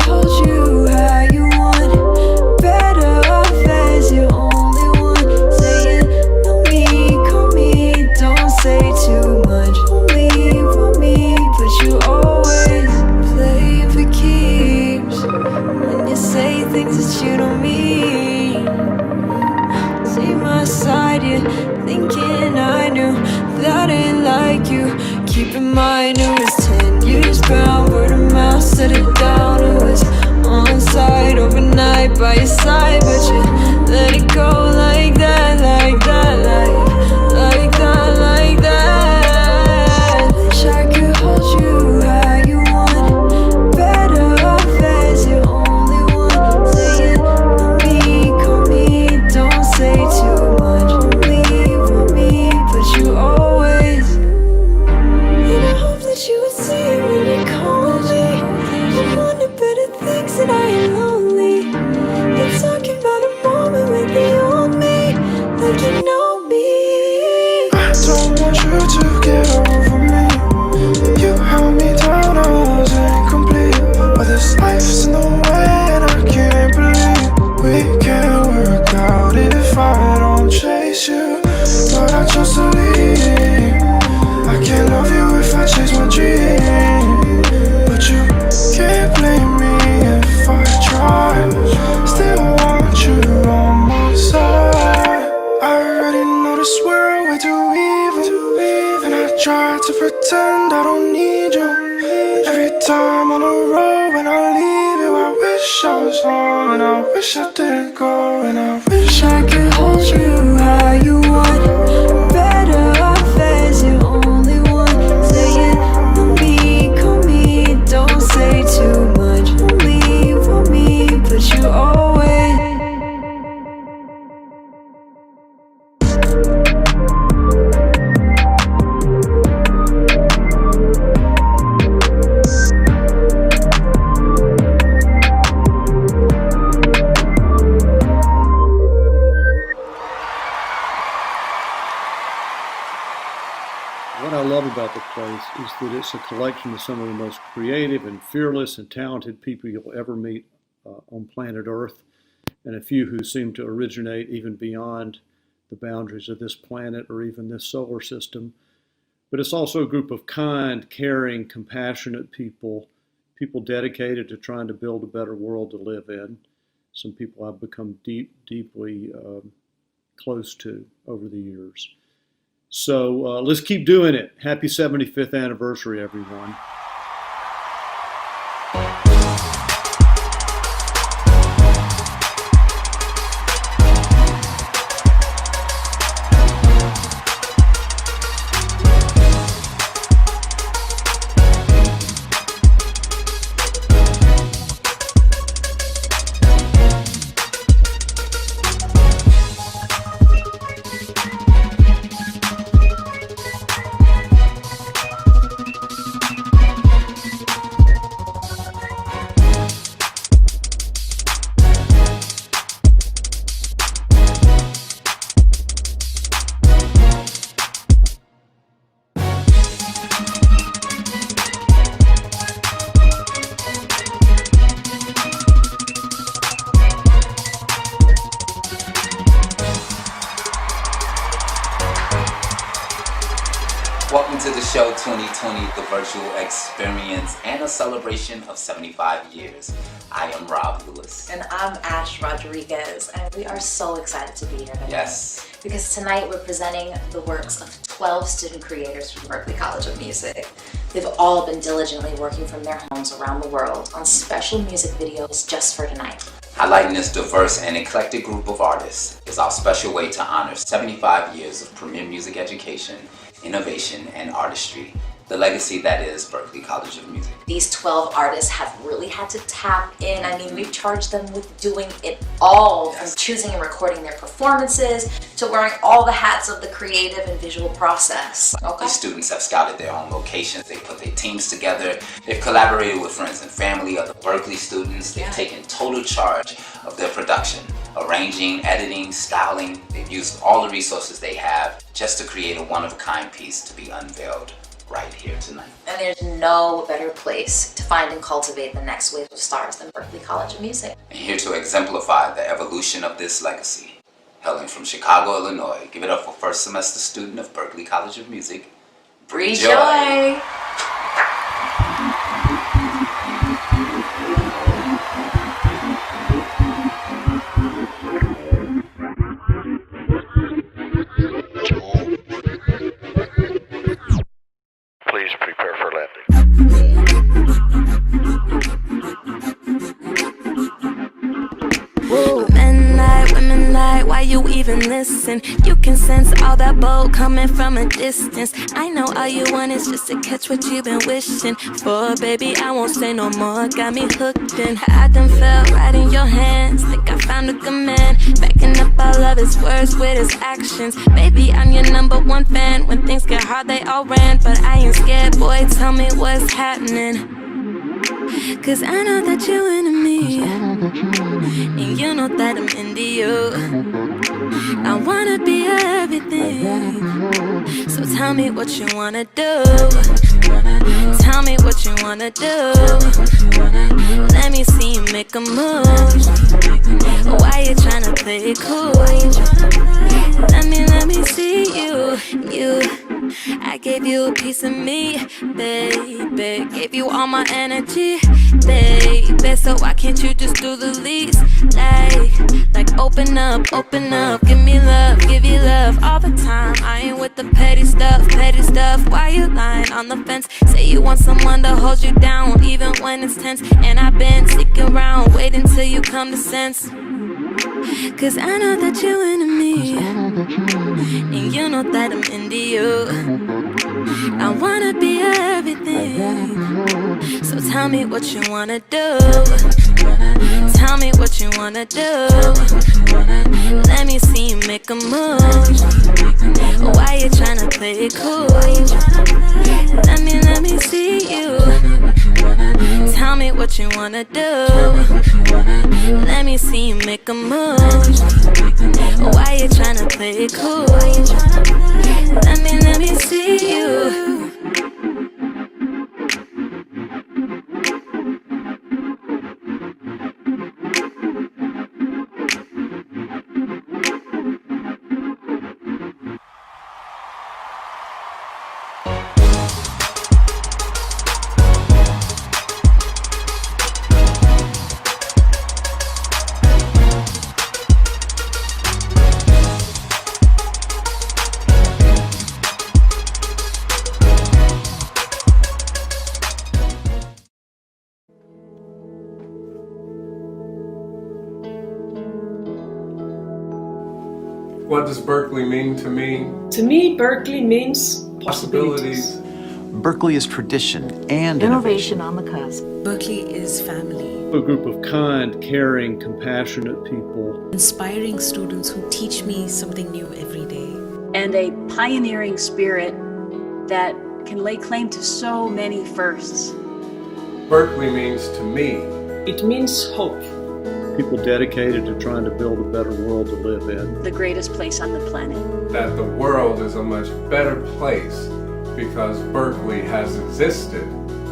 hold you how you want. Better off as your only one. Saying no me, call me, don't say too much. Only for me, but you always play for keeps. When you say things that you don't mean. See my side, you're thinking I knew that ain't like you. Keep in mind it was 10 years bound, word of mouth, set it down. It was on site overnight by your side, but you let it go like that, like that, like that, like that. Wish I could hold you how you want. Better off as your only one. Saying no me, call me, don't say too much. Only for me, but you always. And I hope that you would see it when you call me. I wanted better things and I ain't lonely. You're talking about a moment with the old me, like you know me. I don't want you to get over me. You held me down, I was incomplete. But this life's in the way and I can't believe we can't work out if I don't chase you. But I chose to leave. I can't love you if I chase my dream. But you can't blame me if I try. Still want you on my side. I already know this world way too evil, and I try to pretend I don't need you. Every time on the road when I leave you, I wish I was home, and I wish I didn't go, and I wish I could hold you how you want. Better off as your only one. Saying no me, call me, don't say too much. Only for me, but you always. What I love about the place is that it's a collection of some of the most creative and fearless and talented people you'll ever meet on planet Earth, and a few who seem to originate even beyond the boundaries of this planet or even this solar system. But it's also a group of kind, caring, compassionate people, people dedicated to trying to build a better world to live in. Some people I've become deeply close to over the years. So let's keep doing it. Happy 75th anniversary, everyone. Welcome to the show 2020, the virtual experience and a celebration of 75 years. I am Rob Lewis. And I'm Ash Rodriguez, and we are so excited to be here tonight. Yes. Because tonight we're presenting the works of 12 student creators from Berklee College of Music. They've all been diligently working from their homes around the world on special music videos just for tonight. Highlighting this diverse and eclectic group of artists is our special way to honor 75 years of premier music education, innovation, and artistry, the legacy that is Berklee College of Music. These 12 artists have really had to tap in. I mean, we've charged them with doing it all, from choosing and recording their performances to wearing all the hats of the creative and visual process. Okay. These students have scouted their own locations, they put their teams together, they've collaborated with friends and family, other Berklee students, they've taken total charge of their production, arranging, editing, styling. They've used all the resources they have just to create a one-of-a-kind piece to be unveiled right here tonight. And there's no better place to find and cultivate the next wave of stars than Berklee College of Music. And here to exemplify the evolution of this legacy, hailing from Chicago, Illinois, give it up for first semester student of Berklee College of Music, Bree Joy. Please prepare for landing. Women lie, why you even listen? You can sense all that bold coming from a distance. I know all you want is just to catch what you've been wishing for, baby. I won't say no more, got me hooked in. I done fell right in your hands, think I found a good man, backing up all of his words with his actions. Baby, I'm your #1 fan. When things get hard, they all ran, but I ain't scared, boy, tell me what's happening. Cause I know that you into me, and you know that I'm into you. I wanna be your everything, so tell me what you wanna do. Tell me what you wanna do. Let me see you make a move. Why you tryna play it cool? Let me see you. I gave you a piece of me, baby. Gave you all my energy, baby. So why can't you just do the least? Like open up. Give me love, give you love all the time. I ain't with the petty stuff. Why you lying on the fence? Say you want someone to hold you down, even when it's tense. And I've been sticking around, waiting till you come to sense. Cause I know that you into me, and you know that I'm into you. I wanna be your everything, so tell me what you wanna do. Tell me what you wanna do. Let me see you make a move. Why you tryna play it cool? Let me see you. Tell me what you wanna do. Let me see you make a move. Why you tryna play it cool? Let me see you. What does Berklee mean to me? To me, Berklee means possibilities. Berklee is tradition and Innovation on the cusp. Berklee is family. A group of kind, caring, compassionate people. Inspiring students who teach me something new every day. And a pioneering spirit that can lay claim to so many firsts. Berklee means to me. It means hope. People dedicated to trying to build a better world to live in. The greatest place on the planet. That the world is a much better place because Berklee has existed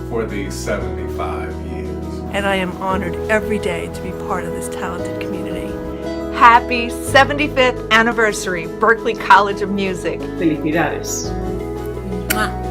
for these 75 years. And I am honored every day to be part of this talented community. Happy 75th anniversary, Berklee College of Music. Felicidades. Mwah.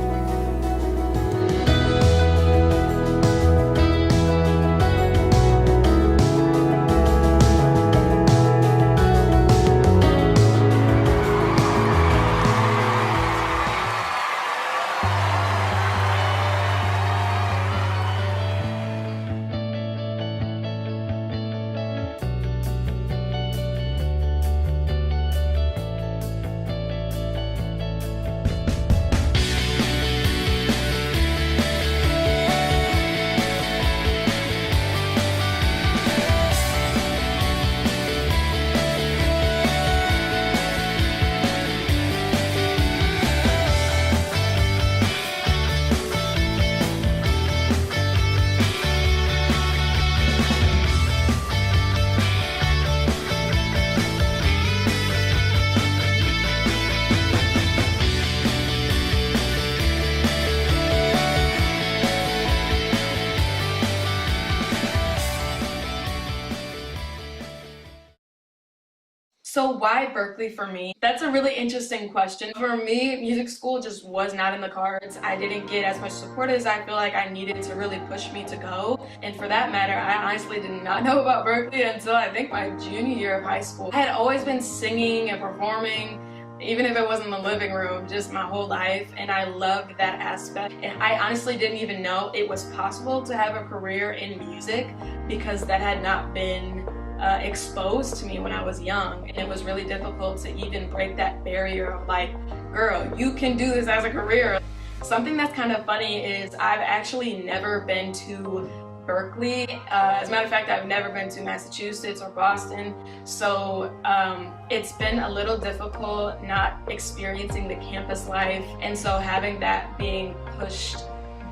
So why Berklee for me? That's a really interesting question. For me, music school just was not in the cards. I didn't get as much support as I feel like I needed to really push me to go. And for that matter, I honestly did not know about Berklee until I think my junior year of high school. I had always been singing and performing, even if it was in the living room, just my whole life, and I loved that aspect. And I honestly didn't even know it was possible to have a career in music because that had not been exposed to me when I was young. And it was really difficult to even break that barrier of like, girl, you can do this as a career. Something that's kind of funny is I've actually never been to Berklee. As a matter of fact, I've never been to Massachusetts or Boston, so it's been a little difficult not experiencing the campus life, and so having that being pushed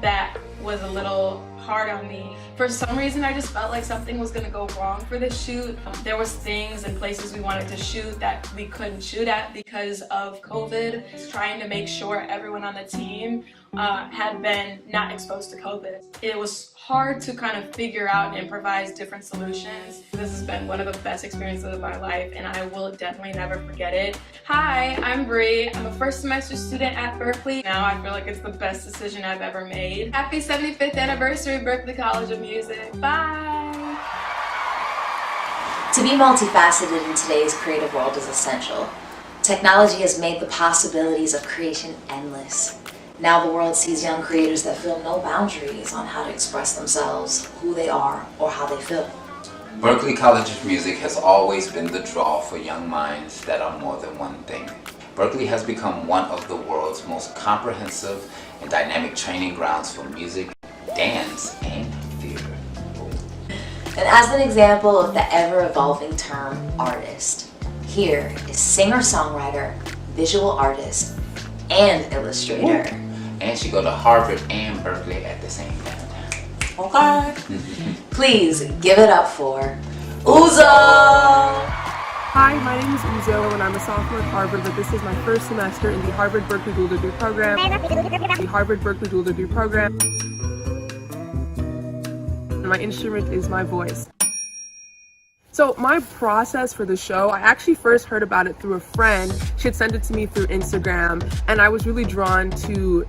back was a little hard on me. For some reason, I just felt like something was gonna go wrong for this shoot. There was things and places we wanted to shoot that we couldn't shoot at because of COVID. Trying to make sure everyone on the team had been not exposed to COVID. It was hard to kind of figure out and improvise different solutions. This has been one of the best experiences of my life, and I will definitely never forget it. Hi, I'm Bree. I'm a first semester student at Berklee. Now I feel like it's the best decision I've ever made. Happy 75th anniversary, Berklee College of Music. Bye! To be multifaceted in today's creative world is essential. Technology has made the possibilities of creation endless. Now the world sees young creators that feel no boundaries on how to express themselves, who they are, or how they feel. Berklee College of Music has always been the draw for young minds that are more than one thing. Berklee has become one of the world's most comprehensive and dynamic training grounds for music, dance, and theater. And as an example of the ever-evolving term artist, here is singer-songwriter, visual artist, and illustrator. And she go to Harvard and Berklee at the same time. Okay. Please give it up for Uzo! Hi, my name is Uzo and I'm a sophomore at Harvard, but this is my first semester in the Harvard Berklee Dual Degree program. The Harvard Berklee Dual Degree program. And my instrument is my voice. So my process for the show, I actually first heard about it through a friend. She had sent it to me through Instagram, and I was really drawn to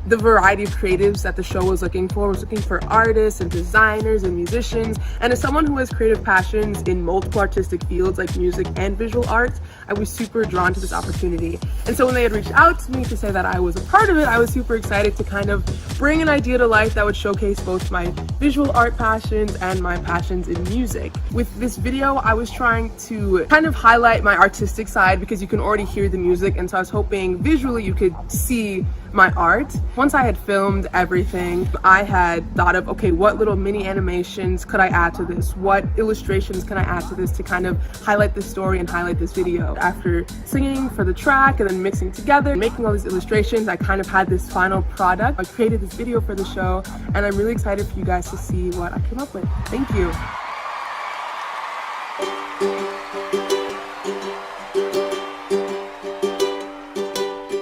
the variety of creatives that the show was looking for. It was looking for artists and designers and musicians. And as someone who has creative passions in multiple artistic fields like music and visual arts, I was super drawn to this opportunity. And so when they had reached out to me to say that I was a part of it, I was super excited to kind of bring an idea to life that would showcase both my visual art passions and my passions in music. With this video, I was trying to kind of highlight my artistic side because you can already hear the music, and so I was hoping visually you could see my art. Once I had filmed everything, I had thought of, okay, what little mini animations could I add to this? What illustrations can I add to this to kind of highlight this story and highlight this video? After singing for the track and then mixing together, making all these illustrations, I kind of had this final product. I created this video for the show, and I'm really excited for you guys to see what I came up with. Thank you.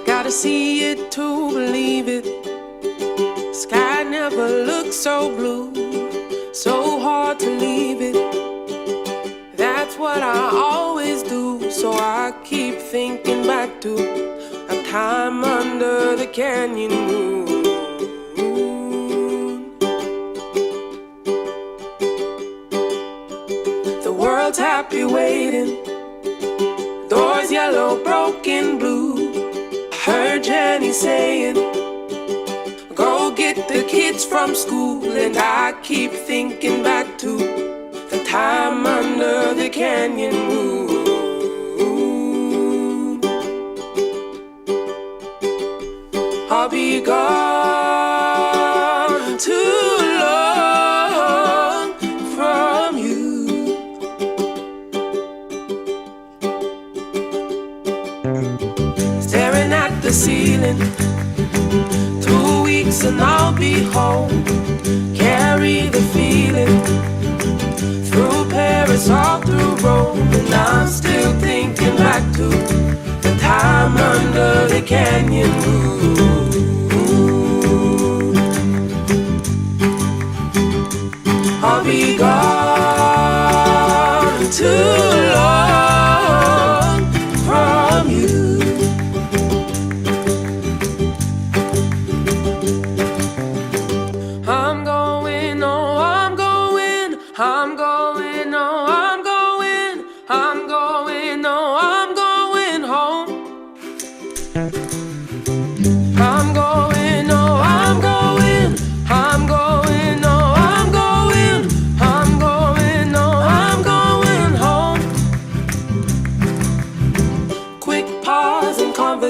Gotta see it to believe it. Sky never looked so blue, so hard to leave it. That's what I always do, so I keep thinking back to a time under the canyon moon. The world's happy waiting, doors yellow, broken blue. Heard Jenny saying, go get the kids from school. And I keep thinking back to the time under the canyon moon. I'll be gone too long from you. Staring at the ceiling, 2 weeks and I'll be home. Carry the feeling through Paris, all through Rome. And I'm still thinking back to the time under the canyon moon. I'll be gone too long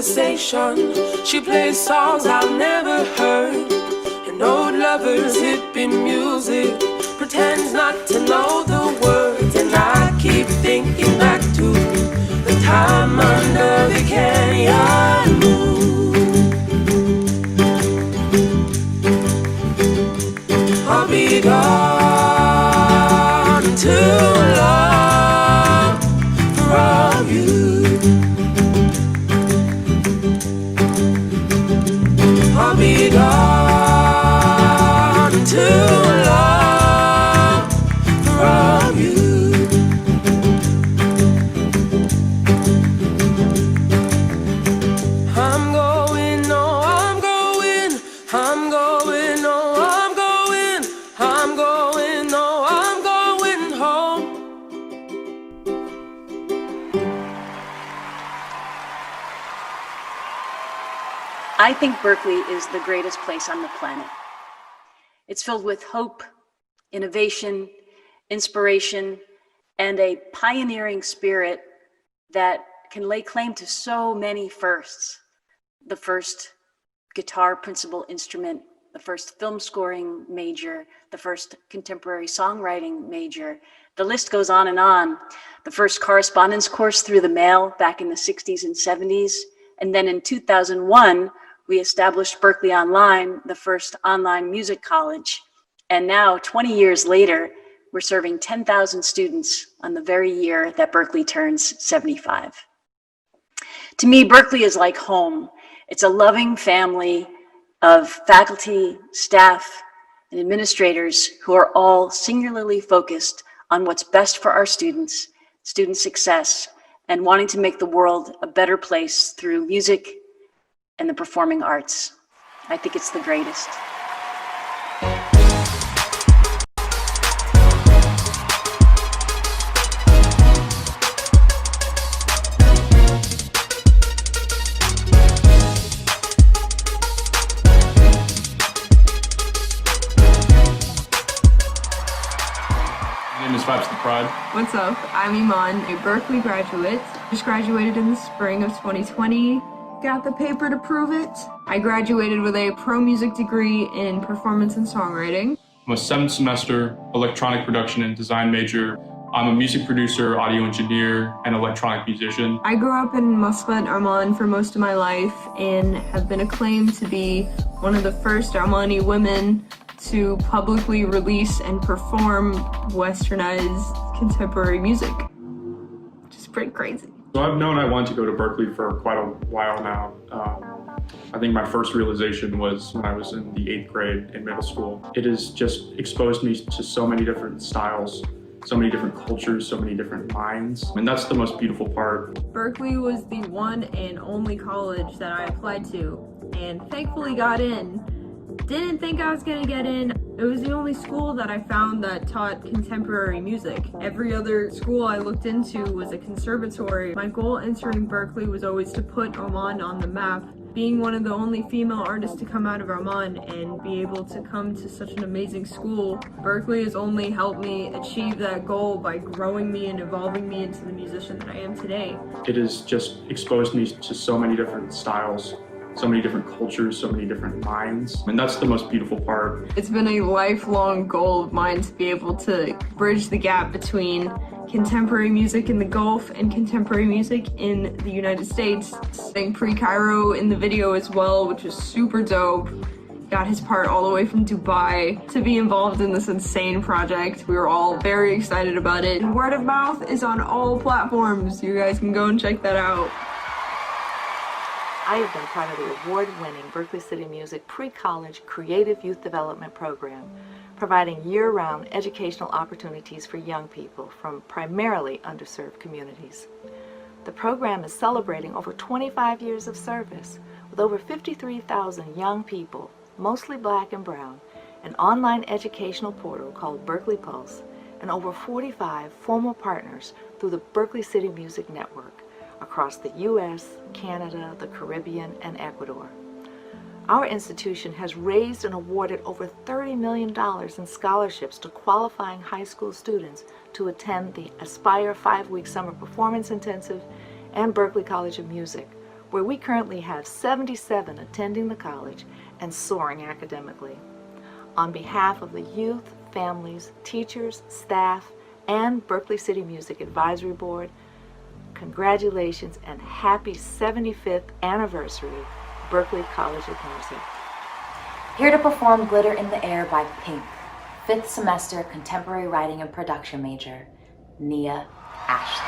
conversation. She plays songs I've never heard, and old lovers hippie music pretends not to know the words. And I keep thinking back to the time under the canyon moon. I'll be gone too long from you. I'll be gone too long from you. I'm going, no, I'm going, I'm going, no, I'm going, I'm going, no, I'm going home. I think Berkeley is the greatest place on the planet. It's filled with hope, innovation, inspiration, and a pioneering spirit that can lay claim to so many firsts. The first guitar principal instrument, the first film scoring major, the first contemporary songwriting major. The list goes on and on. The first correspondence course through the mail back in the 60s and 70s. And then in 2001, we established Berklee Online, the first online music college. And now, 20 years later, we're serving 10,000 students on the very year that Berklee turns 75. To me, Berklee is like home. It's a loving family of faculty, staff, and administrators who are all singularly focused on what's best for our students, student success, and wanting to make the world a better place through music and the performing arts. I think it's the greatest. My name is Vibes the Pride. What's up? I'm Iman, a Berklee graduate. Just graduated in the spring of 2020. Got the paper to prove it. I graduated with a pro music degree in performance and songwriting. I'm a 7th semester electronic production and design major. I'm a music producer, audio engineer, and electronic musician. I grew up in Muscat, Oman for most of my life and have been acclaimed to be one of the first Omani women to publicly release and perform westernized contemporary music. Which is pretty crazy. So I've known I wanted to go to Berklee for quite a while now. I think my first realization was when I was in the 8th grade in middle school. It has just exposed me to so many different styles, so many different cultures, so many different minds. And that's the most beautiful part. Berklee was the one and only college that I applied to and thankfully got in. Didn't think I was gonna get in. It was the only school that I found that taught contemporary music. Every other school I looked into was a conservatory. My goal entering Berklee was always to put Oman on the map. Being one of the only female artists to come out of Oman and be able to come to such an amazing school, Berklee has only helped me achieve that goal by growing me and evolving me into the musician that I am today. It has just exposed me to so many different styles, so many different cultures, so many different minds. And that's the most beautiful part. It's been a lifelong goal of mine to be able to bridge the gap between contemporary music in the Gulf and contemporary music in the United States. Sang Pre-Cairo in the video as well, which was super dope. Got his part all the way from Dubai to be involved in this insane project. We were all very excited about it. And word of mouth is on all platforms. You guys can go and check that out. I have been part of the award-winning Berkeley City Music Pre-College Creative Youth Development Program, providing year-round educational opportunities for young people from primarily underserved communities. The program is celebrating over 25 years of service with over 53,000 young people, mostly Black and brown, an online educational portal called Berkeley Pulse, and over 45 formal partners through the Berkeley City Music Network across the U.S., Canada, the Caribbean, and Ecuador. Our institution has raised and awarded over $30 million in scholarships to qualifying high school students to attend the Aspire 5-week Summer Performance Intensive and Berklee College of Music, where we currently have 77 attending the college and soaring academically. On behalf of the youth, families, teachers, staff, and Berkeley City Music Advisory Board, congratulations and happy 75th anniversary, Berkeley College of Music. Here to perform Glitter in the Air by Pink, 5th semester contemporary writing and production major, Nia Ashley.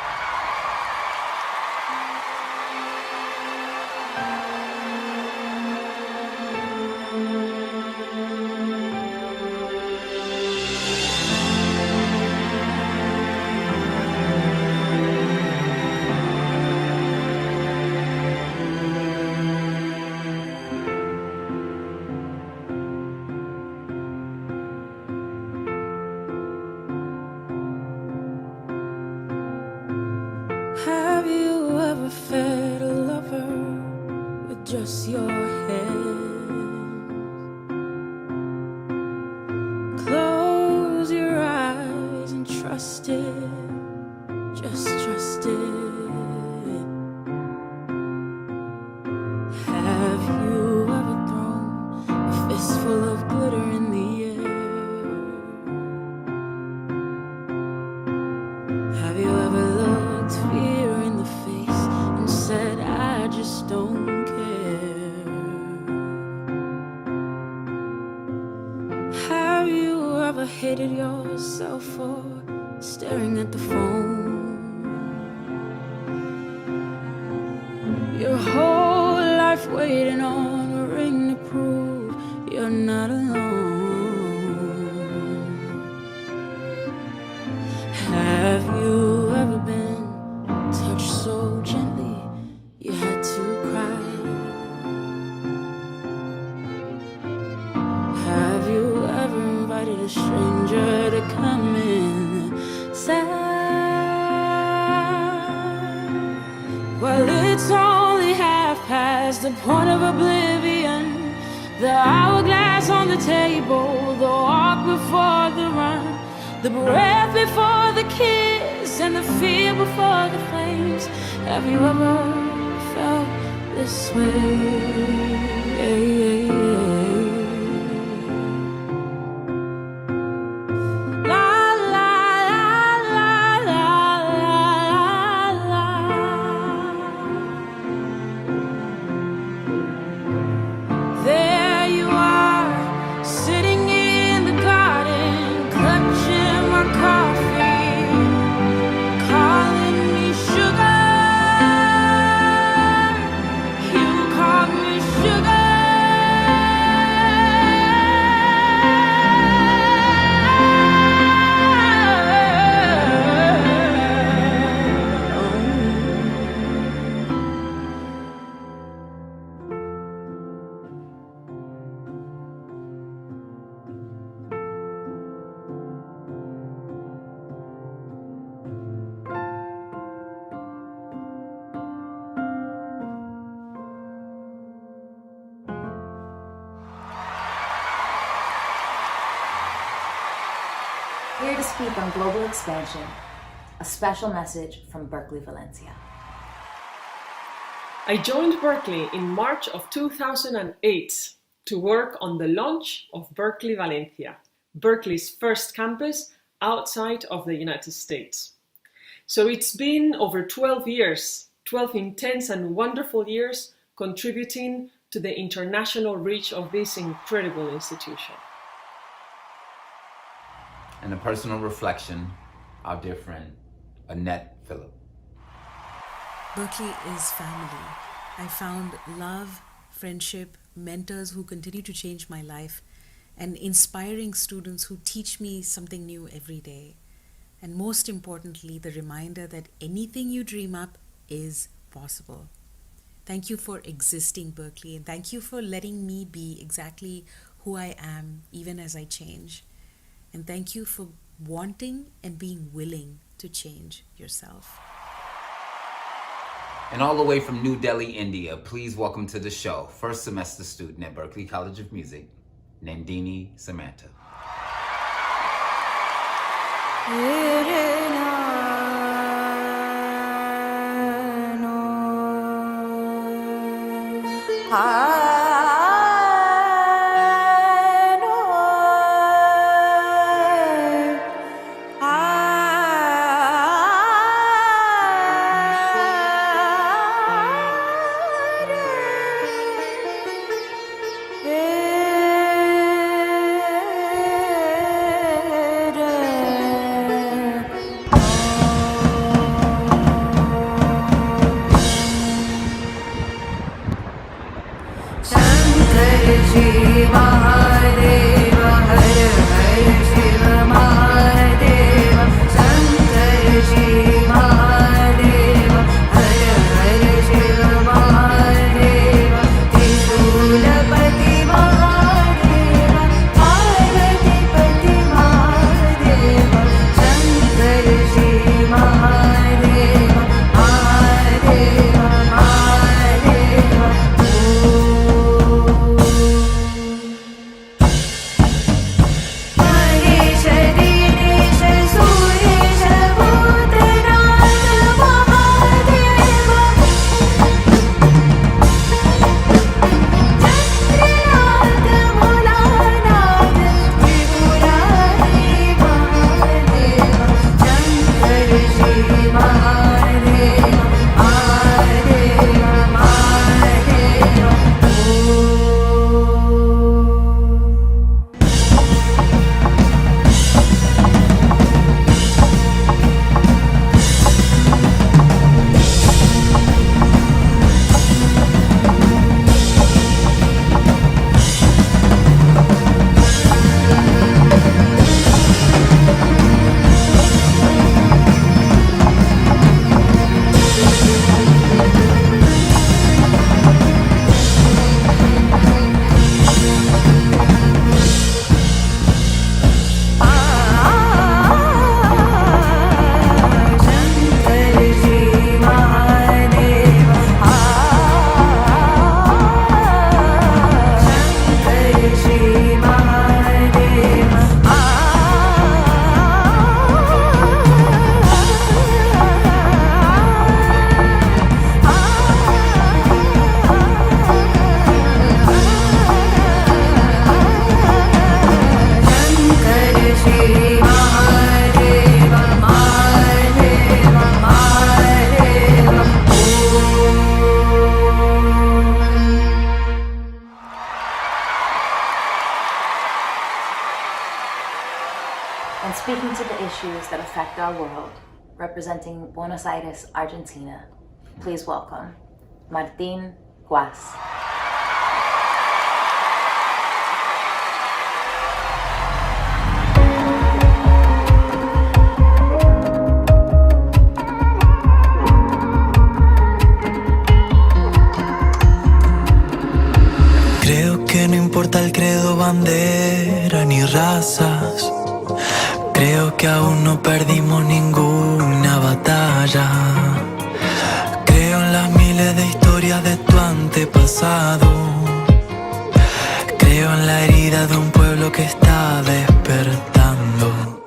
Have you ever fed a lover with just your hands? Close your eyes and trust it, just trust it. Have you ever thrown a fistful of glitter in the air? Have you ever looked fear in the face and said, I just don't care? Have you ever hated yourself for staring at the phone? Your whole life waiting on a ring to prove you're not alone. Have you ever been touched so gently you had to cry? Have you ever invited a stranger to come inside? Well, it's only half past the point of oblivion. The hourglass on the table, the walk before the run, the breath before the kiss, and the fear before the flames. Have you ever felt this way? There you are, sitting in the garden, clutching my coffee, calling me sugar. You call me sugar. Here to speak on global expansion, a special message from Berkeley Valencia. I joined Berkeley in March of 2008 to work on the launch of Berkeley Valencia, Berkeley's first campus outside of the United States. So it's been over 12 years, 12 intense and wonderful years contributing to the international reach of this incredible institution. And a personal reflection, our dear friend, Annette Phillip. Berkeley is family. I found love, friendship, mentors who continue to change my life, and inspiring students who teach me something new every day. And most importantly, the reminder that anything you dream up is possible. Thank you for existing, Berkeley, and thank you for letting me be exactly who I am, even as I change. And thank you for wanting and being willing to change yourself. And all the way from New Delhi, India, please welcome to the show, first semester student at Berkeley College of Music, Nandini Samantha. And speaking to the issues that affect our world, representing Buenos Aires, Argentina, please welcome Martín Guas. Creo que no importa el credo, bandera ni razas. Creo que aún no perdimos ninguna batalla. Creo en las miles de historias de tu antepasado. Creo en la herida de un pueblo que está despertando.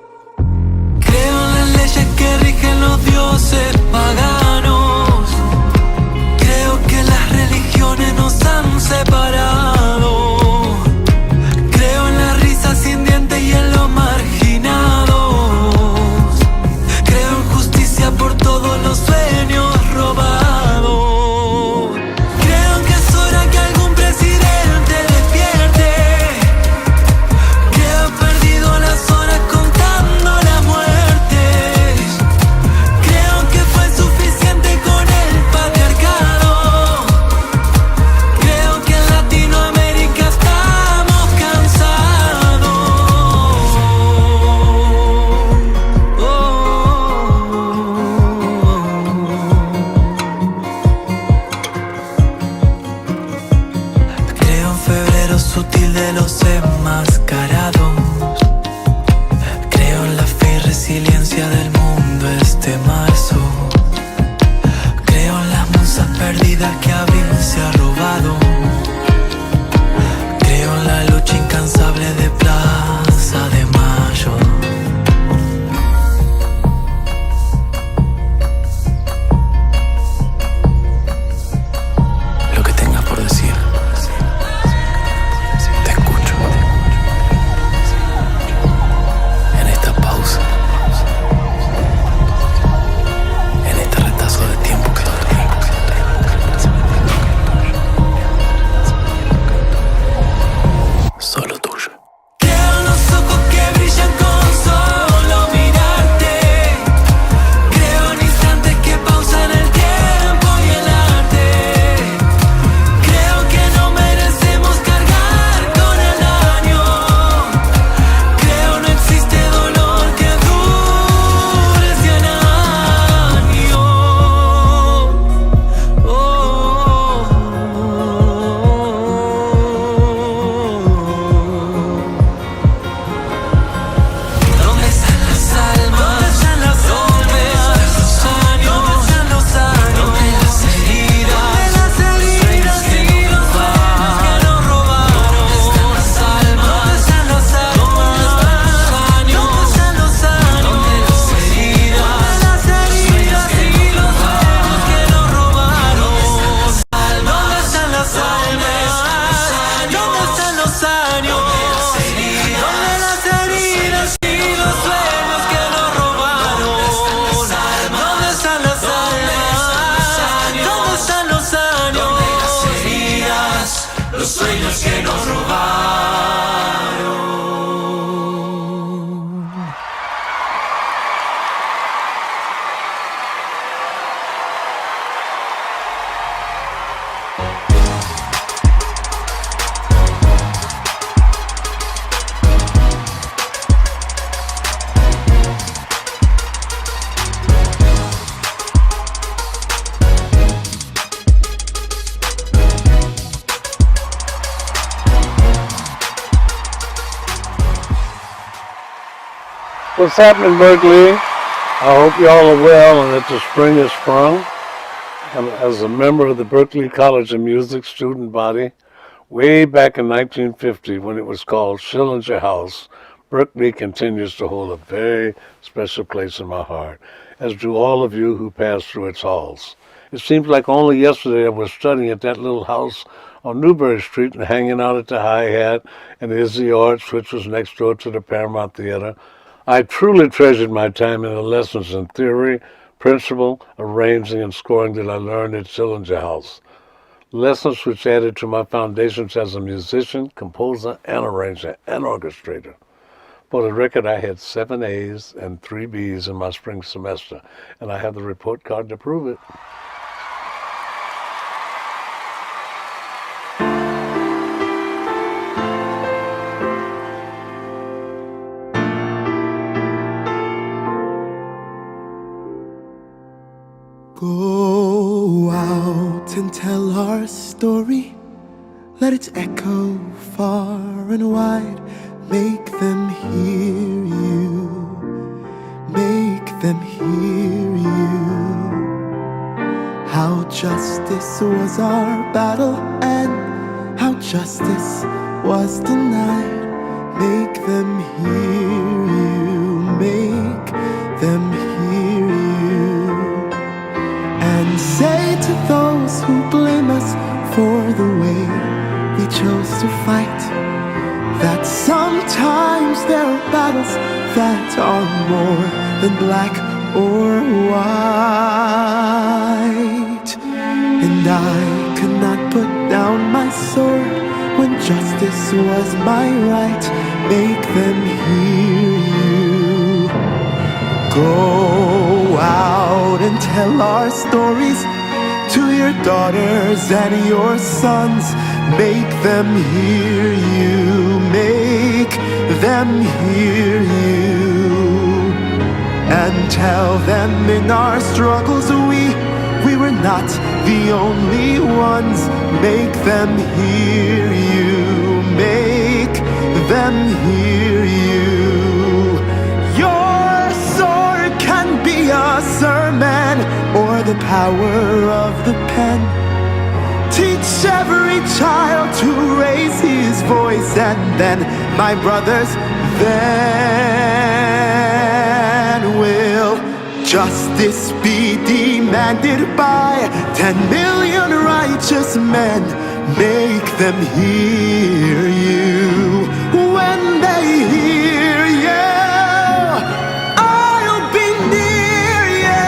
Creo en las leyes que rigen los dioses paganos. Creo que las religiones nos han separado. Creo en la risa sin dientes y en los marginados. Creo en justicia por todos los sueños robados. Creo que es hora que algún presidente despierte. los que nos robaron. What's happening, Berkeley? I hope y'all are well and that the spring has sprung. And as a member of the Berklee College of Music student body, way back in 1950 when it was called Schillinger House, Berklee continues to hold a very special place in my heart, as do all of you who pass through its halls. It seems like only yesterday I was studying at that little house on Newbury Street and hanging out at the Hi-Hat and Izzy Arts, which was next door to the Paramount Theater. I truly treasured my time in the lessons in theory, principle, arranging, and scoring that I learned at Schillinger House. Lessons which added to my foundations as a musician, composer, and arranger, and orchestrator. For the record, I had 7 A's and 3 B's in my spring semester, and I have the report card to prove it. Go out and tell our story. Let it echo far and wide. Make them hear you. Make them hear you. How justice was our battle and how justice was denied. Make them hear you. Make them hear you. And say to those who blame us for the way we chose to fight, that sometimes there are battles that are more than black or white. And I could not put down my sword when justice was my right. Make them hear you. Go out and tell our stories to your daughters and your sons. Make them hear you. Make them hear you. And tell them in our struggles we were not the only ones. Make them hear you. Make them hear you. Your sword can be a sermon or the power of the pen. Teach every child to raise his voice, and then, my brothers, then will justice be demanded by 10 million righteous men. Make them hear you. When they hear you, I'll be near you.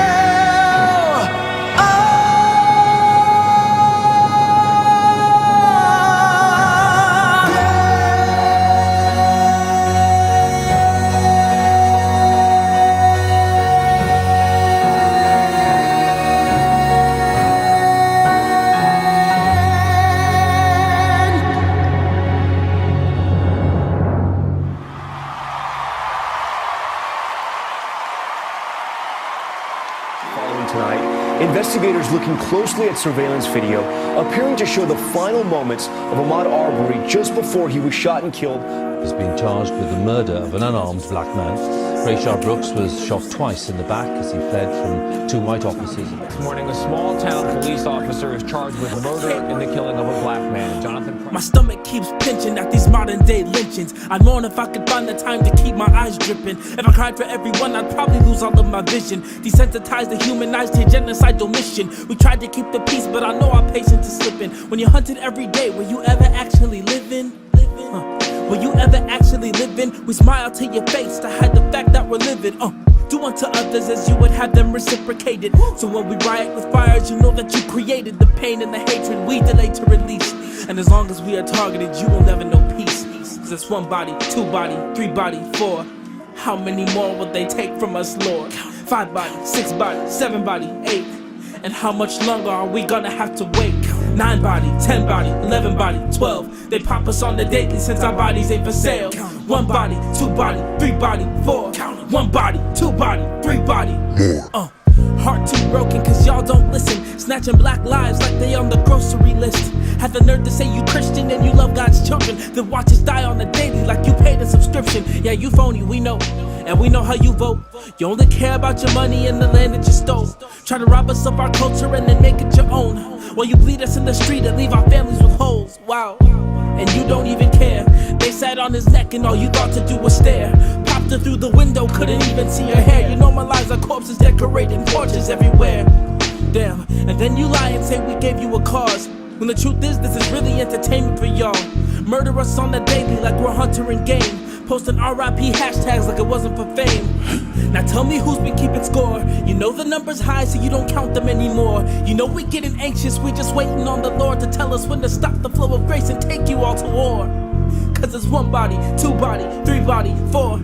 Investigators looking closely at surveillance video appearing to show the final moments of Ahmaud Arbery just before he was shot and killed. He's been charged with the murder of an unarmed black man. Rayshard Brooks was shot twice in the back as he fled from 2 white officers. This morning, a small-town police officer is charged with murder in the killing of a black man. Jonathan. My stomach keeps pinching at these modern-day lynchings. I'd mourn if I could find the time to keep my eyes dripping. If I cried for everyone, I'd probably lose all of my vision. Desensitized, dehumanized, to genocidal mission. We tried to keep the peace, but I know our patience is slipping. When you're hunted every day, were you ever actually living? Were you ever actually living? We smile to your face to hide the fact that we're living. Do unto others as you would have them reciprocated. So when we riot with fires, you know that you created the pain and the hatred we delay to release. And as long as we are targeted, you will never know peace. Cause it's 1 body, 2 body, 3 body, 4. How many more will they take from us, Lord? 5 body, 6 body, 7 body, 8. And how much longer are we gonna have to wait? 9 body, 10 body, 11 body, 12. They pop us on the daily since our bodies ain't for sale. 1 body, 2 body, 3 body, 4. 1 body, 2 body, 3 body, more. Heart too broken cause y'all don't listen. Snatching black lives like they on the grocery list. Have the nerve to say you Christian and you love God's children, then watch us die on the daily like you paid a subscription. Yeah, you phony, we know, and we know how you vote. You only care about your money and the land that you stole. Try to rob us of our culture and then make it your own, while you bleed us in the street and leave our families with holes. Wow, and you don't even care. They sat on his neck and all you thought to do was stare. Popped her through the window, couldn't even see her hair. You normalize our corpses decorating porches everywhere. Damn, and then you lie and say we gave you a cause, when the truth is this is really entertainment for y'all. Murder us on the daily like we're hunter and game, posting RIP hashtags like it wasn't for fame. Now tell me who's been keeping score. You know the number's high so you don't count them anymore. You know we getting anxious, we just waiting on the Lord to tell us when to stop the flow of grace and take you all to war. Cause it's 1 body, 2 body, 3 body, 4.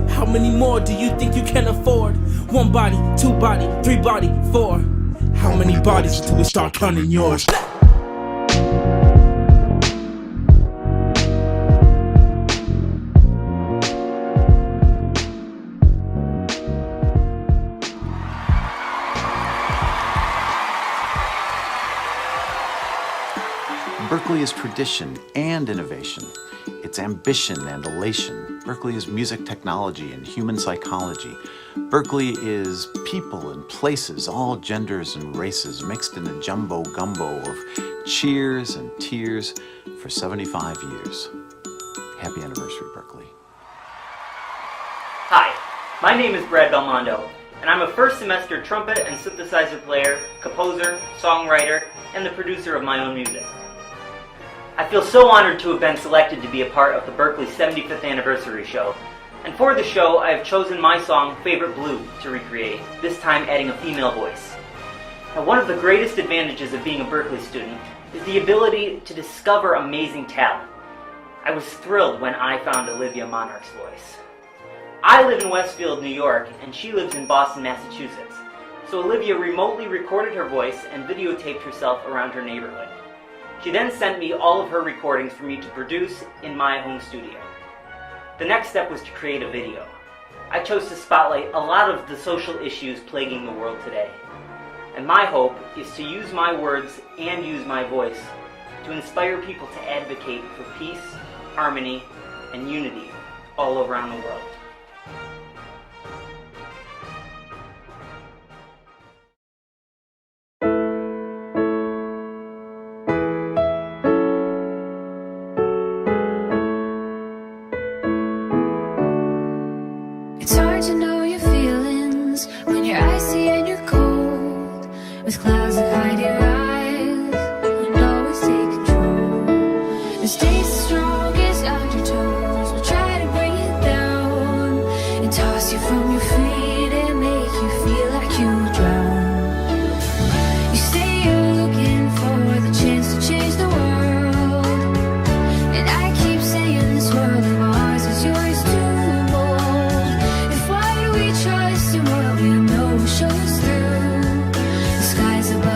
How many more do you think you can afford? 1 body, 2 body, 3 body, 4. How many bodies till we start counting yours? Berklee is tradition and innovation. It's ambition and elation. Berklee is music technology and human psychology. Berklee is people and places, all genders and races, mixed in a jumbo gumbo of cheers and tears for 75 years. Happy anniversary, Berklee. Hi, my name is Brad Belmondo, and I'm a first semester trumpet and synthesizer player, composer, songwriter, and the producer of my own music. I feel so honored to have been selected to be a part of the Berklee 75th anniversary show. And for the show, I have chosen my song, Favorite Blue, to recreate, this time adding a female voice. Now, one of the greatest advantages of being a Berklee student is the ability to discover amazing talent. I was thrilled when I found Olivia Monarch's voice. I live in Westfield, New York, and she lives in Boston, Massachusetts. So Olivia remotely recorded her voice and videotaped herself around her neighborhood. She then sent me all of her recordings for me to produce in my home studio. The next step was to create a video. I chose to spotlight a lot of the social issues plaguing the world today. And my hope is to use my words and use my voice to inspire people to advocate for peace, harmony, and unity all around the world. It's hard to know your feelings when you're icy and you're cold, with clouds that hide your eyes and always take control. And stay strong as undertows will try to bring you down and toss you from your feet and make you feel like you drown. You say you're looking for the chance to change the world, and I keep saying this world of ours is yours too. Trust in what we know will show us through. The skies above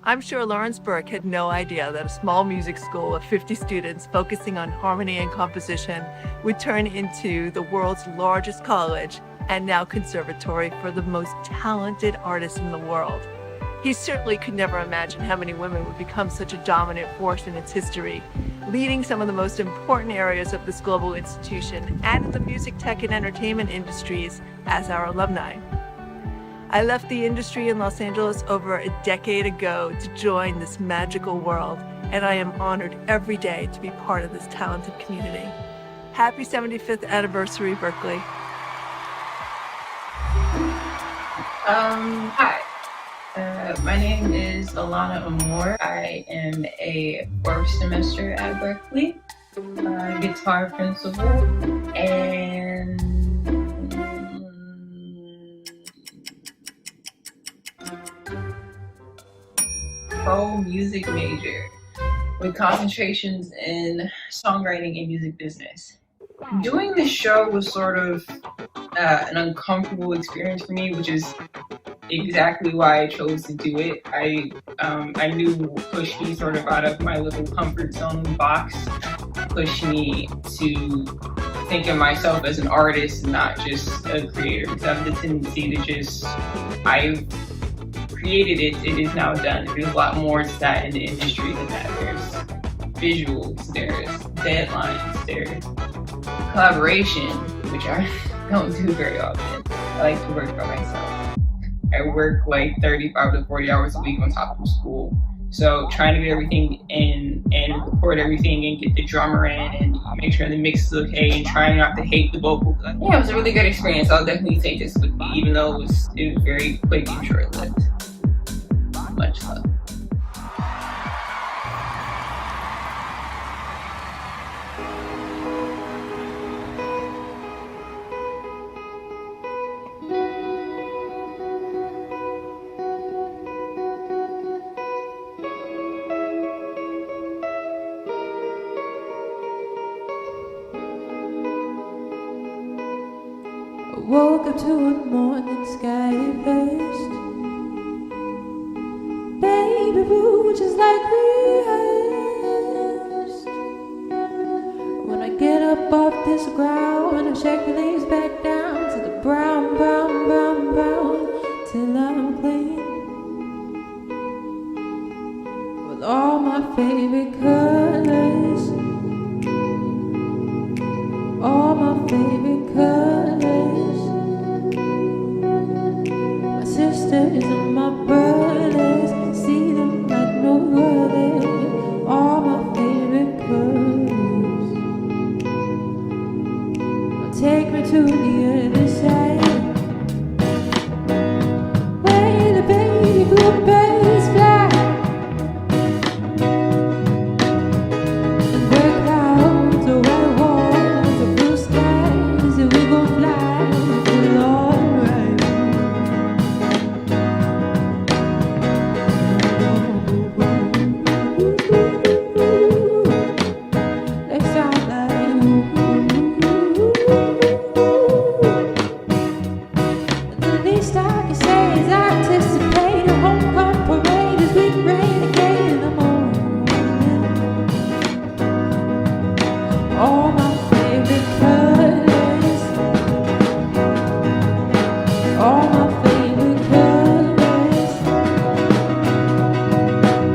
I'm sure Lawrence Burke had no idea that a small music school of 50 students focusing on harmony and composition would turn into the world's largest college and now conservatory for the most talented artists in the world. He certainly could never imagine how many women would become such a dominant force in its history, leading some of the most important areas of this global institution and in the music, tech, and entertainment industries as our alumni. I left the industry in Los Angeles over a decade ago to join this magical world, and I am honored every day to be part of this talented community. Happy 75th anniversary, Berklee. Hi. My name is Alana Amore. I am a fourth semester at Berklee, guitar principal, and pro music major with concentrations in songwriting and music business. Doing this show was sort of an uncomfortable experience for me, which is exactly why I chose to do it. I knew it would push me sort of out of my little comfort zone box, push me to think of myself as an artist, not just a creator. Because I have the tendency to just, I've created it, it is now done. There's a lot more to that in the industry than that. There's visuals, there's deadlines, there's collaboration, which I don't do very often. I like to work by myself. I work like 35 to 40 hours a week on top of school. So trying to get everything in and record everything and get the drummer in and make sure the mix is okay and trying not to hate the vocals. Yeah, it was a really good experience. I'll definitely take this with me, even though it was very quick and short-lived. Much love. Woke up to a morning sky first. Baby blue, just like rehearsed. When I get up off this ground, I shake the leaves back down to the brown, brown, brown, brown, till I'm clean. With all my favorite colors, all my favorite colors. My sisters and my brothers, see them like no other. All my favorite colors. Take me to the other side, where the baby bluebirds fly, where clouds are white walls or blue skies, and we gon' fly till alright. Let's sound like the least I can say is I anticipate a homecoming parade as we rain again in the morning. All my favorite colors, all my favorite colors.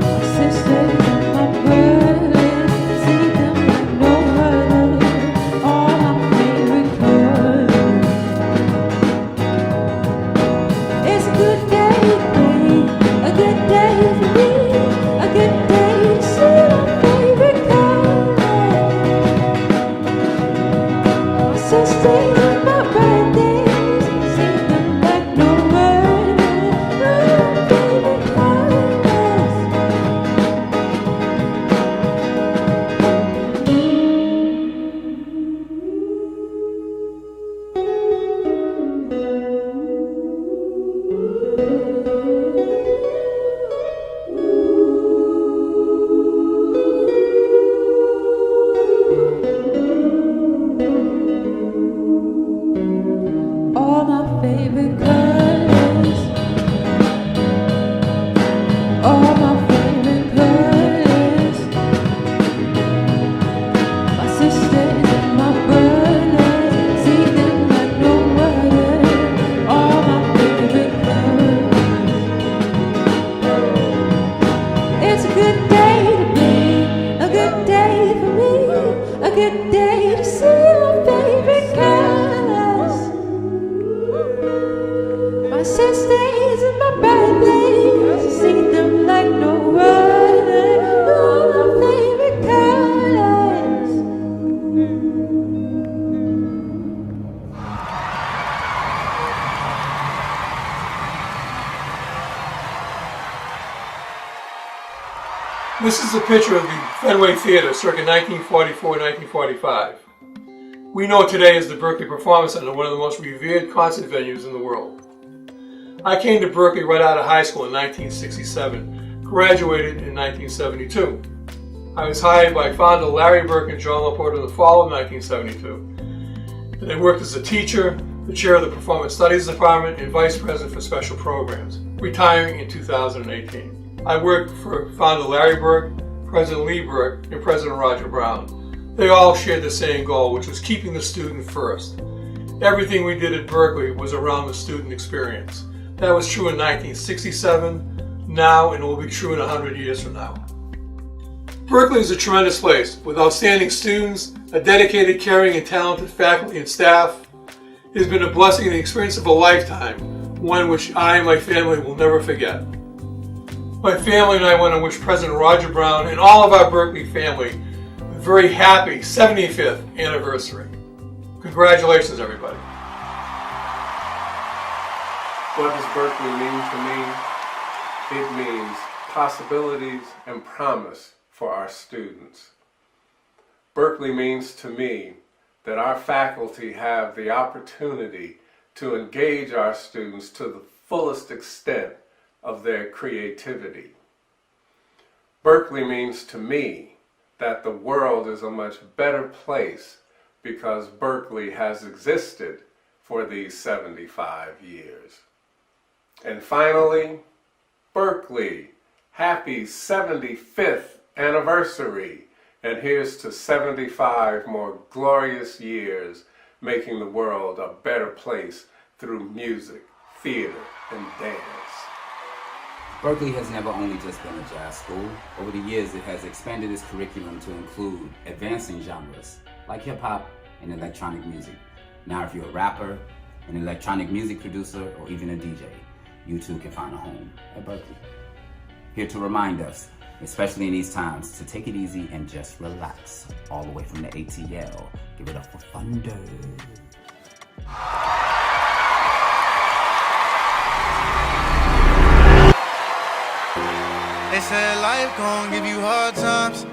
My sisters and my brothers, see them like no other. All my favorite colors. It's a good day for me, a good day to see my favorite colors. My sisters and my birthdays, see them like no other. My favorite colors. All my favorite colors, all my my sad days and my bad days, sing them like no other. All my favorite colors. This is a picture of the Fenway Theater circa 1944-1945. We know today as the Berklee Performance Center, one of the most revered concert venues in the world. I came to Berklee right out of high school in 1967, graduated in 1972. I was hired by founder Larry Burke and John Laporte in the fall of 1972. And I worked as a teacher, the chair of the Performance Studies Department, and vice president for special programs, retiring in 2018. I worked for founder Larry Burke, President Lee Burke, and President Roger Brown. They all shared the same goal, which was keeping the student first. Everything we did at Berklee was around the student experience. That was true in 1967, now, and will be true in 100 years from now. Berklee is a tremendous place with outstanding students, a dedicated, caring, and talented faculty and staff. It has been a blessing and the experience of a lifetime, one which I and my family will never forget. My family and I want to wish President Roger Brown and all of our Berklee family a very happy 75th anniversary. Congratulations, everybody. What does Berklee mean to me? It means possibilities and promise for our students. Berklee means to me that our faculty have the opportunity to engage our students to the fullest extent of their creativity. Berklee means to me that the world is a much better place because Berklee has existed for these 75 years. And finally, Berklee, happy 75th anniversary, and here's to 75 more glorious years making the world a better place through music, theater, and dance. Berklee has never only just been a jazz school. Over the years, it has expanded its curriculum to include advancing genres like hip-hop and electronic music. Now, if you're a rapper, an electronic music producer, or even a DJ, you too can find a home at Berklee. Here to remind us, especially in these times, to take it easy and just relax. All the way from the ATL, give it up for Thunder. They said life gon' give you hard times.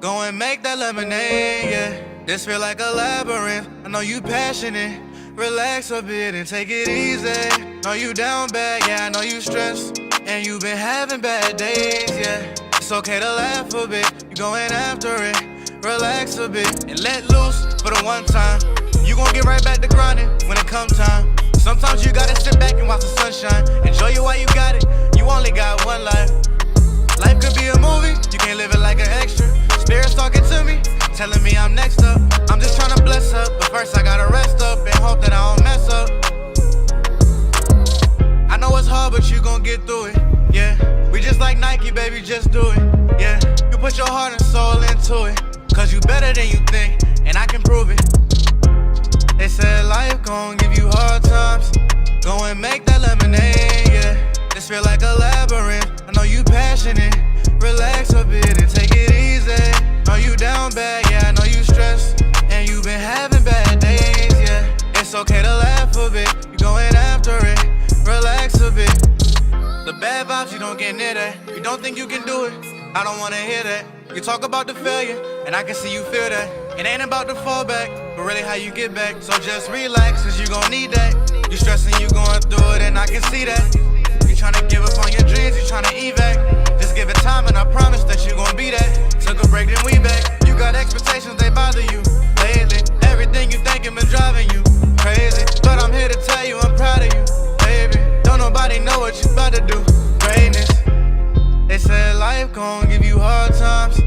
Go and make that lemonade, yeah. This feel like a labyrinth. I know you passionate. Relax a bit and take it easy. Know you down bad, yeah, I know you stressed. And you been having bad days, yeah. It's okay to laugh a bit. You going after it. Relax a bit and let loose for the one time. You gon' get right back to grinding when it come time. Sometimes you gotta sit back and watch the sunshine. Enjoy it while you got it. You only got one life. Life could be a movie, you can't live it like an extra. Spirit's talking to me, telling me I'm next up. I'm just trying to bless up, but first I gotta rest up and hope that I don't mess up. I know it's hard, but you gon' get through it, yeah. We just like Nike, baby, just do it, yeah. You put your heart and soul into it, cause you better than you think, and I can prove it. They said life gon' give you hard times. Go and make that lemonade, yeah. This feel like a labyrinth. I know you passionate. Relax a bit and take it easy. Know you down bad, yeah, I know you stressed. And you been having bad days, yeah. It's okay to laugh a bit. You going after it. Relax a bit. The bad vibes, you don't get near that. You don't think you can do it. I don't wanna hear that. You talk about the failure, and I can see you feel that. It ain't about the fallback, but really how you get back. So just relax, cause you gon' need that. You stressing, you going through it, and I can see that. You tryna give up on your dreams, you tryna evac. Just give it time, and I promise that you gon' be that. Took a break, then we back. You got expectations, they bother you. Lately, everything you thinking been driving you crazy. But I'm here to tell you I'm proud of you, baby. Don't nobody know what you about to do. Greatness. They said life gon' give you hard times.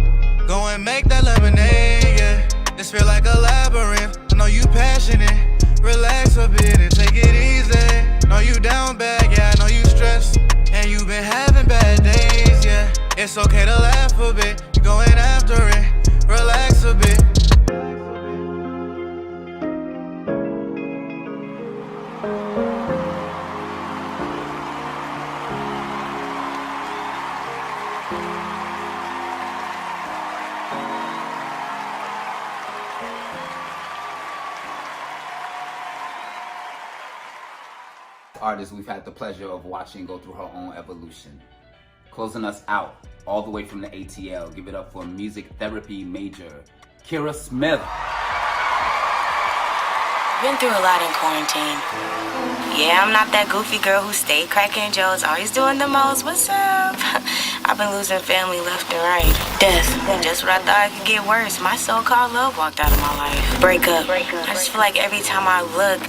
Go and make that lemonade, yeah. This feel like a labyrinth. I know you passionate. Relax a bit and take it easy. Know you down bad, yeah, I know you stressed. And you been having bad days, yeah. It's okay to laugh a bit. You going after it. Relax a bit. artist we've had the pleasure of watching go through her own evolution. Closing us out, all the way from the ATL, give it up for music therapy major, Kira Smith. Been through a lot in quarantine. Yeah, I'm not that goofy girl who stayed cracking jokes, always doing the most. What's up? I've been losing family left and right. Death, just when I thought it could get worse, my so-called love walked out of my life. Breakup. I just feel like every time I look,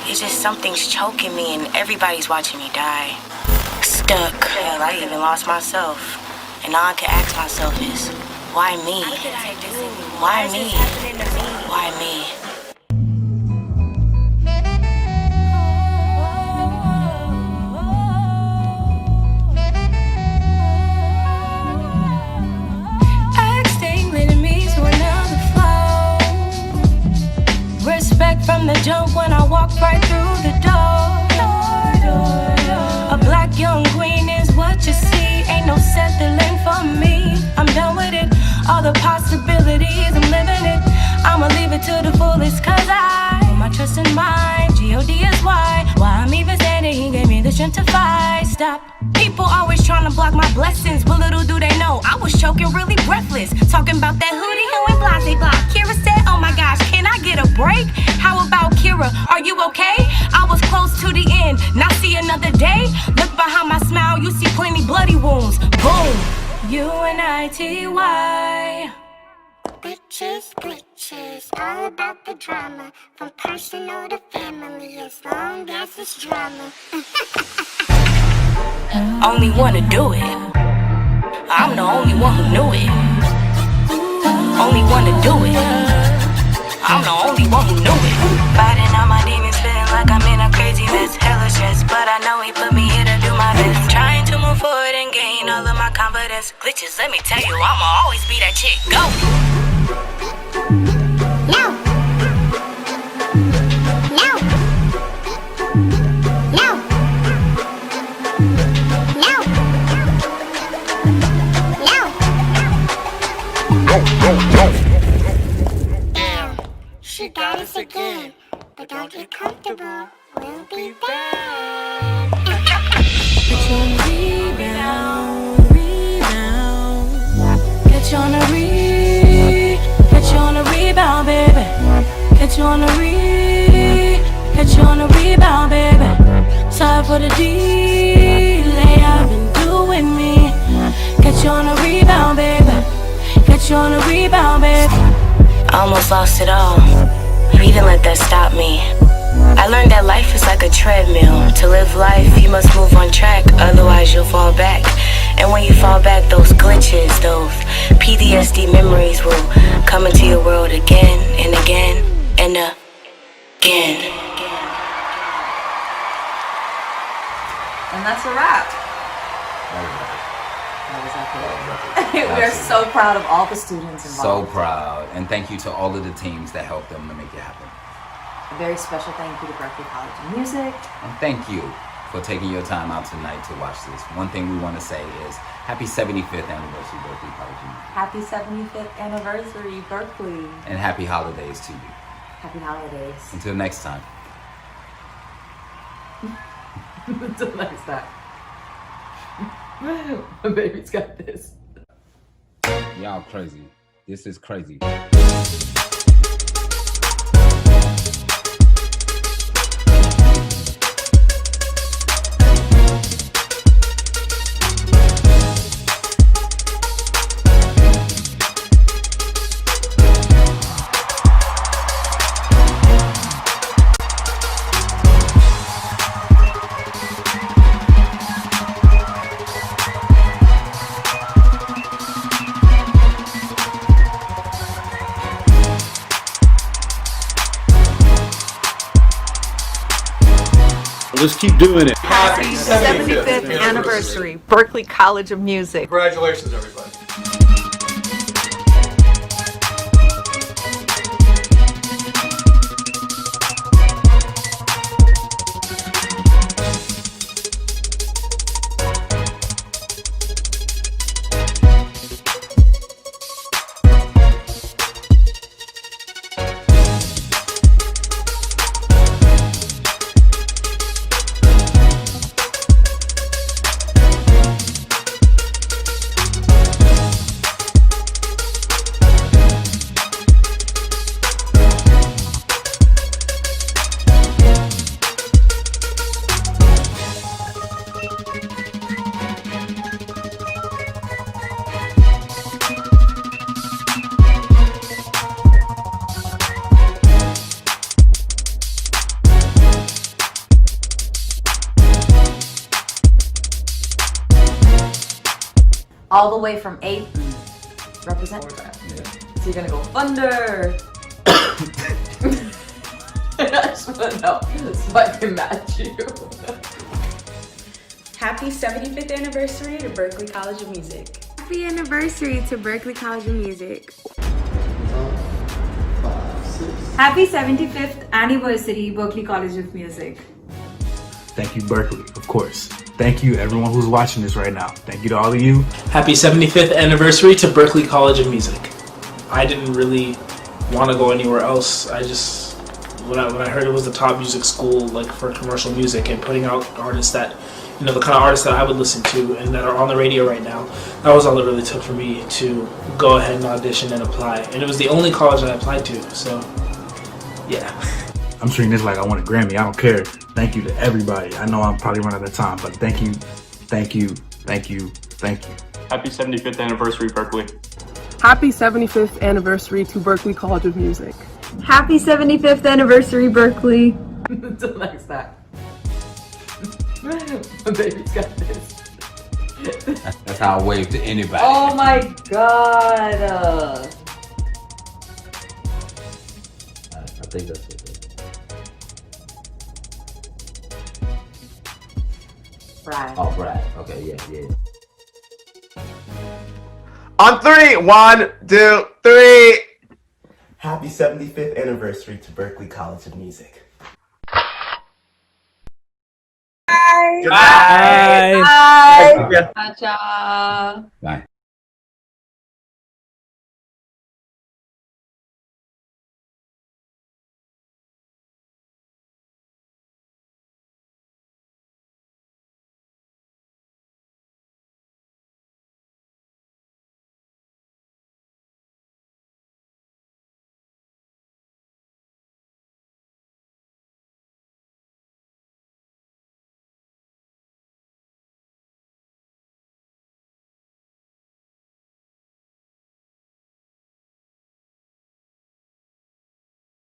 it's just something's choking me and everybody's watching me die. Stuck. Hell, I even lost myself. And all I can ask myself is, why me? Why me? Why me? Respect from the jump when I walked right through the door. A black young queen is what you see. Ain't no settling for me. I'm done with it. All the possibilities, I'm living it. I'ma leave it to the fullest, cause I put my trust in mine. G.O.D. is why I'm even standing. He gave me the strength to fight. Stop. People always trying to block my blessings, but little do they know I was choking really breathless. Talking about that hoodie, who and blase block. Kira said, oh my gosh, can I get a break? How about Kira, are you okay? I was close to the end, now see another day. Look behind my smile, you see plenty bloody wounds. Boom, UNITY. Bitches, glitches, all about the drama. From personal to family, as long as it's drama. Only wanna do it. I'm the only one who knew it. Only wanna do it. I'm the only one who knew it. Fighting all my demons, feeling like I'm in a crazy mess. Hella stress, but I know he put me here to do my best. Trying to move forward and gain all of my confidence. Glitches, let me tell you, I'ma always be that chick. Go! No! No! No! Damn, she got us again. But don't get comfortable, we'll be back. Get you on a rebound. Get you on a rebound, baby. Get you on a rebound, baby. Sorry for the delay I've been doing me. Get you on a rebound, baby. Get you on a rebound, baby. I almost lost it all. You didn't let that stop me. I learned that life is like a treadmill. To live life, you must move on track, otherwise you'll fall back. And when you fall back, those glitches, those PTSD memories will come into your world again and again and again. And that's a wrap. We are so proud of all the students involved. So proud, and thank you to all of the teams that helped them to make it happen. A very special thank you to Berklee College of Music. And thank you for taking your time out tonight to watch this. One thing we want to say is happy 75th anniversary, Berklee College of Music. Happy 75th anniversary, Berklee. And happy holidays to you. Happy holidays. Until next time. Until next time. My baby's got this. Y'all crazy. This is crazy. Let's keep doing it. Happy 75th anniversary, Berklee College of Music. Congratulations, everybody. all the way from 8th. Represent. So you're gonna go thunder. I just wanna know so I can match you. Happy 75th anniversary to Berklee College of Music. Happy anniversary to Berklee College of Music. Happy 75th anniversary, Berklee College of Music. Thank you, Berklee, of course. Thank you, everyone who's watching this right now. Thank you to all of you. Happy 75th anniversary to Berklee College of Music. I didn't really want to go anywhere else. I just, when I heard it was the top music school, like for commercial music and putting out artists that, you know, the kind of artists that I would listen to and that are on the radio right now, that was all it really took for me to go ahead and audition and apply. And it was the only college I applied to, so yeah. I'm treating this like I won a Grammy. I don't care. Thank you to everybody. I know I'm probably running out of time, but thank you, thank you, thank you, thank you. Happy 75th anniversary, Berklee. Happy 75th anniversary to Berklee College of Music. Happy 75th anniversary, Berklee. Until next time. My baby's got this. That's how I wave to anybody. Oh my god. I think that's it. Brad. Oh, Brad. Okay, yeah. On 3, 1, 2, 3. Happy 75th anniversary to Berklee College of Music. Bye. Bye. Bye. Bye. Bye.